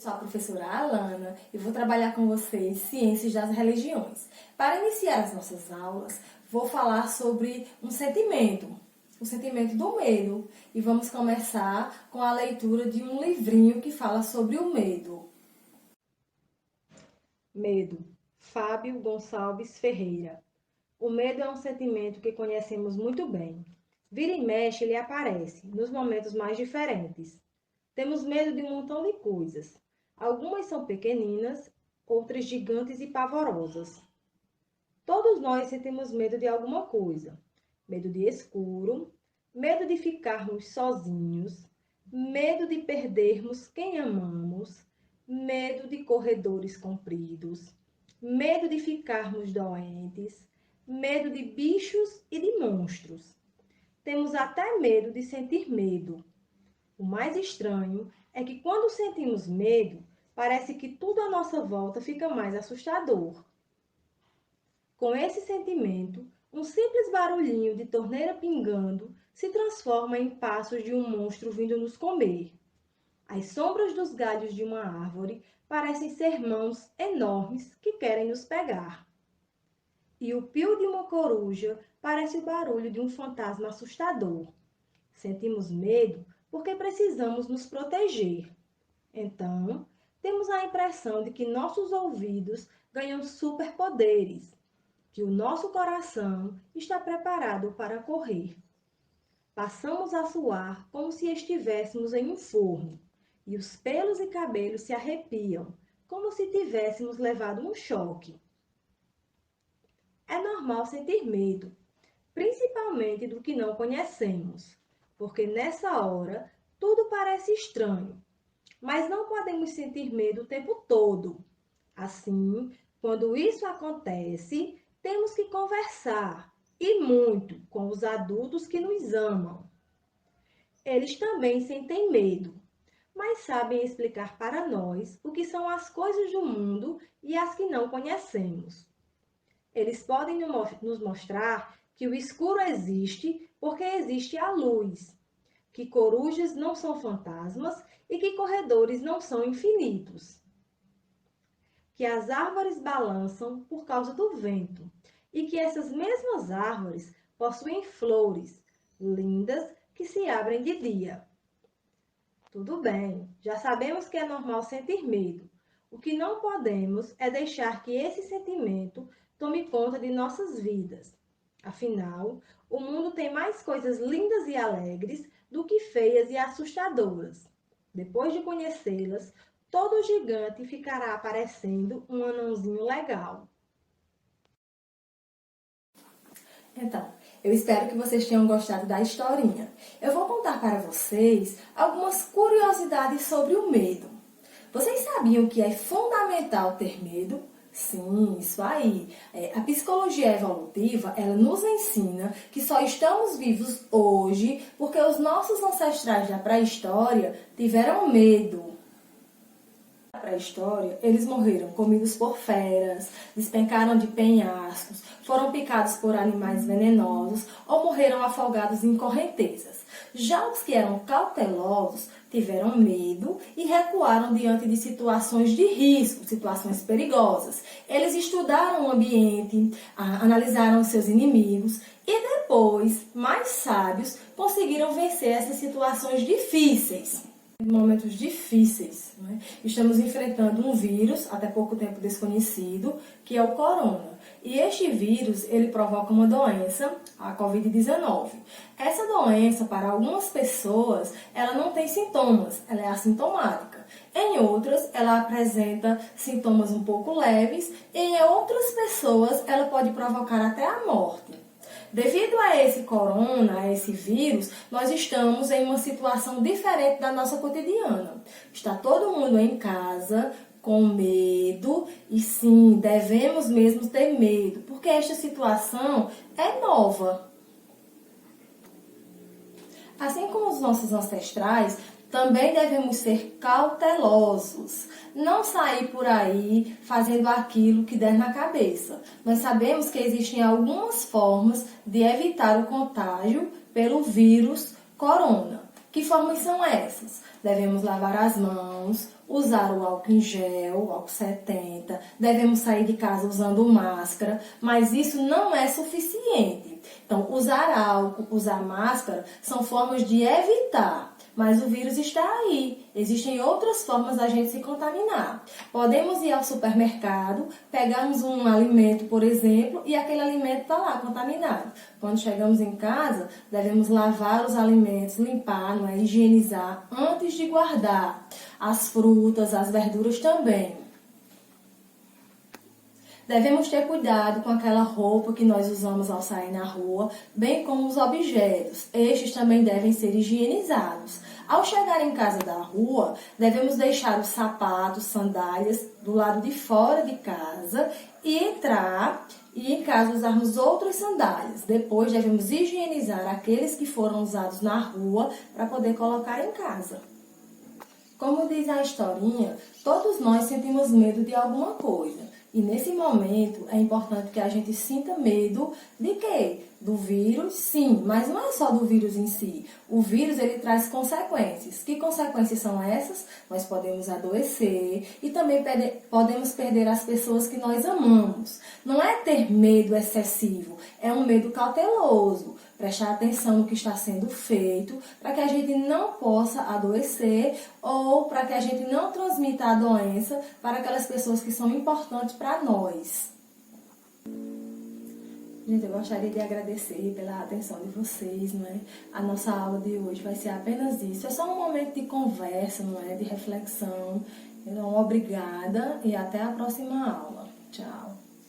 Sou a professora Alana e vou trabalhar com vocês Ciências das Religiões. Para iniciar as nossas aulas, vou falar sobre um sentimento, o sentimento do medo. E vamos começar com a leitura de um livrinho que fala sobre o medo. Medo, Fábio Gonçalves Ferreira. O medo é um sentimento que conhecemos muito bem. Vira e mexe, ele aparece, nos momentos mais diferentes. Temos medo de um montão de coisas. Algumas são pequeninas, outras gigantes e pavorosas. Todos nós sentimos medo de alguma coisa. Medo de escuro, medo de ficarmos sozinhos, medo de perdermos quem amamos, medo de corredores compridos, medo de ficarmos doentes, medo de bichos e de monstros. Temos até medo de sentir medo. O mais estranho é que quando sentimos medo, parece que tudo à nossa volta fica mais assustador. Com esse sentimento, um simples barulhinho de torneira pingando se transforma em passos de um monstro vindo nos comer. As sombras dos galhos de uma árvore parecem ser mãos enormes que querem nos pegar. E o pio de uma coruja parece o barulho de um fantasma assustador. Sentimos medo porque precisamos nos proteger. Então, temos a impressão de que nossos ouvidos ganham superpoderes, que o nosso coração está preparado para correr. Passamos a suar como se estivéssemos em um forno, e os pelos e cabelos se arrepiam, como se tivéssemos levado um choque. É normal sentir medo, principalmente do que não conhecemos, porque nessa hora tudo parece estranho, mas não podemos sentir medo o tempo todo. Assim, quando isso acontece, temos que conversar, e muito, com os adultos que nos amam. Eles também sentem medo, mas sabem explicar para nós o que são as coisas do mundo e as que não conhecemos. Eles podem nos mostrar que o escuro existe porque existe a luz, que corujas não são fantasmas e que corredores não são infinitos, que as árvores balançam por causa do vento e que essas mesmas árvores possuem flores lindas que se abrem de dia. Tudo bem, já sabemos que é normal sentir medo. O que não podemos é deixar que esse sentimento tome conta de nossas vidas. Afinal, o mundo tem mais coisas lindas e alegres do que feias e assustadoras. Depois de conhecê-las, todo gigante ficará parecendo um anãozinho legal. Então, eu espero que vocês tenham gostado da historinha. Eu vou contar para vocês algumas curiosidades sobre o medo. Vocês sabiam que é fundamental ter medo? Sim, isso aí. A psicologia evolutiva, ela nos ensina que só estamos vivos hoje porque os nossos ancestrais da pré-história tiveram medo. Na pré-história, eles morreram comidos por feras, despencaram de penhascos, foram picados por animais venenosos ou morreram afogados em correntezas. Já os que eram cautelosos tiveram medo e recuaram diante de situações de risco, situações perigosas. Eles estudaram o ambiente, analisaram seus inimigos e depois, mais sábios, conseguiram vencer essas situações difíceis. Momentos difíceis, né? Estamos enfrentando um vírus, até pouco tempo desconhecido, que é o corona. E este vírus, ele provoca uma doença, a Covid-19. Essa doença, para algumas pessoas, ela não tem sintomas, ela é assintomática. Em outras, ela apresenta sintomas um pouco leves, e em outras pessoas, ela pode provocar até a morte. Devido a esse corona, a esse vírus, nós estamos em uma situação diferente da nossa cotidiana. Está todo mundo em casa, com medo, e sim, devemos mesmo ter medo, porque esta situação é nova. Assim como os nossos ancestrais, também devemos ser cautelosos, não sair por aí fazendo aquilo que der na cabeça. Nós sabemos que existem algumas formas de evitar o contágio pelo vírus corona. Que formas são essas? Devemos lavar as mãos, usar o álcool em gel, o álcool 70, devemos sair de casa usando máscara, mas isso não é suficiente. Então, usar álcool, usar máscara são formas de evitar, mas o vírus está aí. Existem outras formas da gente se contaminar. Podemos ir ao supermercado, pegarmos um alimento, por exemplo, e aquele alimento está lá contaminado. Quando chegamos em casa, devemos lavar os alimentos, limpar, não é? Higienizar antes de guardar. As frutas, as verduras também. Devemos ter cuidado com aquela roupa que nós usamos ao sair na rua, bem como os objetos. Estes também devem ser higienizados. Ao chegar em casa da rua, devemos deixar os sapatos, sandálias do lado de fora de casa e entrar e em casa usarmos outras sandálias. Depois devemos higienizar aqueles que foram usados na rua para poder colocar em casa. Como diz a historinha, todos nós sentimos medo de alguma coisa. E nesse momento é importante que a gente sinta medo de quê? Do vírus, sim, mas não é só do vírus em si. O vírus, ele traz consequências. Que consequências são essas? Nós podemos adoecer e também podemos perder as pessoas que nós amamos. Não é ter medo excessivo, é um medo cauteloso. Prestar atenção no que está sendo feito para que a gente não possa adoecer ou para que a gente não transmita a doença para aquelas pessoas que são importantes para nós. Gente, eu gostaria de agradecer pela atenção de vocês, não é? A nossa aula de hoje vai ser apenas isso. É só um momento de conversa, não é? De reflexão. Então, obrigada e até a próxima aula. Tchau.